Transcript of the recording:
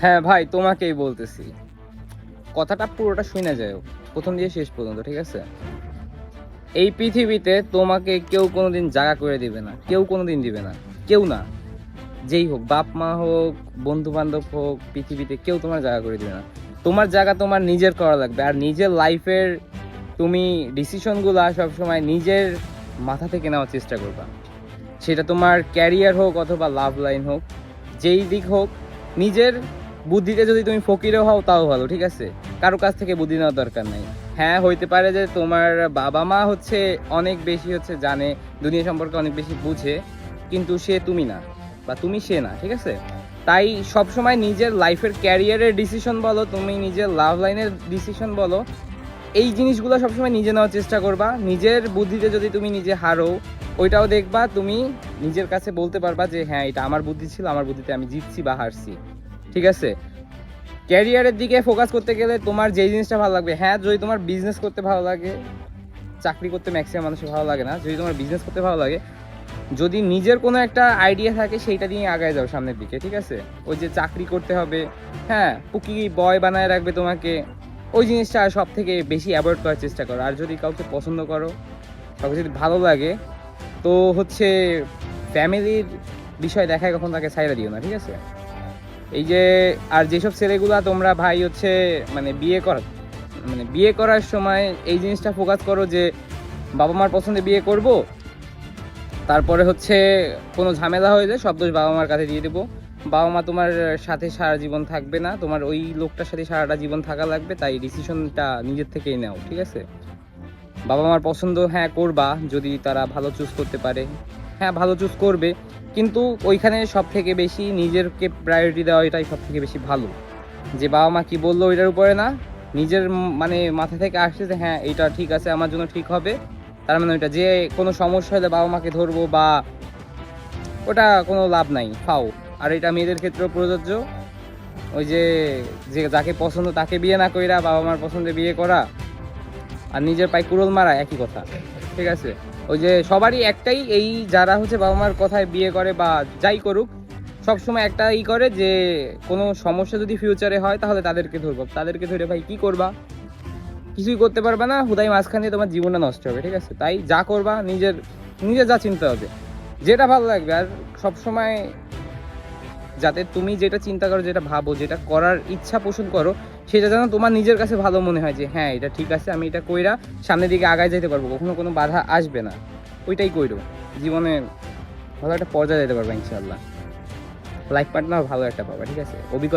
হ্যাঁ ভাই, তোমাকেই বলতেছি, কথাটা পুরোটা শুনে যাও, প্রথম দিয়ে শেষ পর্যন্ত, ঠিক আছে? এই পৃথিবীতে তোমাকে কেউ কোনোদিন জায়গা করে দিবে না, কেউ কোনোদিন দিবে না, কেউ না। যেই হোক, বাপ মা হোক, বন্ধু বান্ধব হোক, পৃথিবীতে কেউ তোমার জায়গা করে দিবে না। তোমার জায়গা তোমার নিজের করা লাগবে। আর নিজের লাইফের তুমি ডিসিশনগুলো সবসময় নিজের মাথা থেকে নেওয়ার চেষ্টা করবা। সেটা তোমার ক্যারিয়ার হোক অথবা লাভ লাইন হোক, যেই দিক হোক, নিজের বুদ্ধিতে যদি তুমি ফকিরও হও তাও ভালো, ঠিক আছে? কারো কাছ থেকে বুদ্ধি নেওয়ার দরকার নাই। হ্যাঁ, হইতে পারে যে তোমার বাবা মা হচ্ছে অনেক বেশি হচ্ছে জানে, দুনিয়া সম্পর্কে অনেক বেশি বুঝে, কিন্তু সে তুমি না, বা তুমি সে না, ঠিক আছে? তাই সবসময় নিজের লাইফের ক্যারিয়ারের ডিসিশন বলো, তুমি নিজের লাভ লাইনের ডিসিশন বলো, এই জিনিসগুলো সবসময় নিজে নেওয়ার চেষ্টা করবা। নিজের বুদ্ধিতে যদি তুমি নিজে হারো, ওইটাও দেখবা তুমি নিজের কাছে বলতে পারবা যে হ্যাঁ, এটা আমার বুদ্ধি ছিল, আমার বুদ্ধিতে আমি জিতছি বা হারছি, ঠিক আছে? ক্যারিয়ারের দিকে ফোকাস করতে গেলে তোমার যেই জিনিসটা ভালো লাগবে, হ্যাঁ, যদি তোমার বিজনেস করতে ভালো লাগে, চাকরি করতে ম্যাক্সিমাম মানুষের ভালো লাগে না, যদি তোমার বিজনেস করতে ভালো লাগে, যদি নিজের কোনো একটা আইডিয়া থাকে সেইটা দিয়ে আগায় যাও সামনের দিকে, ঠিক আছে? ওই যে চাকরি করতে হবে, হ্যাঁ, পুকি বয় বানায় রাখবে তোমাকে, ওই জিনিসটা সব থেকে বেশি অ্যাভয়েড করার চেষ্টা করো। আর যদি কাউকে পছন্দ করো, কাউকে যদি ভালো লাগে, তো হচ্ছে ফ্যামিলির বিষয় দেখায় কখন তাকে ছাইড়া দিও না, ঠিক আছে? এই যে, আর যেসব ছেলেগুলা তোমরা ভাই হচ্ছে মানে বিয়ে করার সময় এই জিনিসটা ফোকাস করো যে বাবা মার পছন্দে বিয়ে করব, তারপরে হচ্ছে কোনো ঝামেলা হয়ে যায় সব দোষ বাবা মার কাছে দিয়ে দেবো, বাবা মা তোমার সাথে সারা জীবন থাকবে না, তোমার ওই লোকটার সাথে সারাটা জীবন থাকা লাগবে, তাই ডিসিশনটা নিজের থেকেই নাও, ঠিক আছে? বাবা মার পছন্দ হ্যাঁ করবা, যদি তারা ভালো চুজ করতে পারে, হ্যাঁ ভালো চুজ করবে, কিন্তু ওইখানে সব থেকে বেশি নিজেরকে প্রায়োরিটি দেওয়া, এটাই সব থেকে বেশি ভালো। যে বাবা মা কি বললো ওইটার উপরে না, নিজের মানে মাথা থেকে আসছে যে হ্যাঁ এটা ঠিক আছে, আমার জন্য ঠিক হবে, তার মানে ওইটা, যে কোনো সমস্যা হলে বাবা মাকে ধরবো বা ওটা কোনো লাভ নাই, ফাও। আর এটা মেয়েদের ক্ষেত্রেও প্রযোজ্য। ওই যে, যে যাকে পছন্দ তাকে বিয়ে না কইরা বাবা মার পছন্দে বিয়ে করা আর নিজের পায়ে কুড়োল মারা একই কথা, ঠিক আছে? ওই যে সবারই একটাই, এই যারা হচ্ছে বাবা মার কথায় বিয়ে করে বা যাই করুক, সবসময় একটা করে যে কোনো সমস্যা যদি ফিউচারে হয় তাহলে তাদেরকে ধরবো, তাদেরকে ধরে ভাই কি করবা? কিছুই করতে পারবে না, হুদাই মাঝখান দিয়ে তোমার জীবনটা নষ্ট হবে, ঠিক আছে? তাই যা করবা নিজের, নিজে যা চিন্তা হবে, যেটা ভালো লাগবে। আর সবসময় যাতে তুমি যেটা চিন্তা করো, যেটা ভাবো, যেটা করার ইচ্ছা পোষণ করো, সেটা যেন তোমার নিজের কাছে ভালো মনে হয় যে হ্যাঁ এটা ঠিক আছে, আমি এটা কইরা সামনের দিকে আগায় যেতে পারবো, কখনো কোনো বাধা আসবে না, ওইটাই কইরো। জীবনে ভালো একটা পর্যায়ে যেতে পারবে ইনশাআল্লাহ, লাইফ পার্টনার ভালো একটা পাবা, ঠিক আছে? অভিজ্ঞতা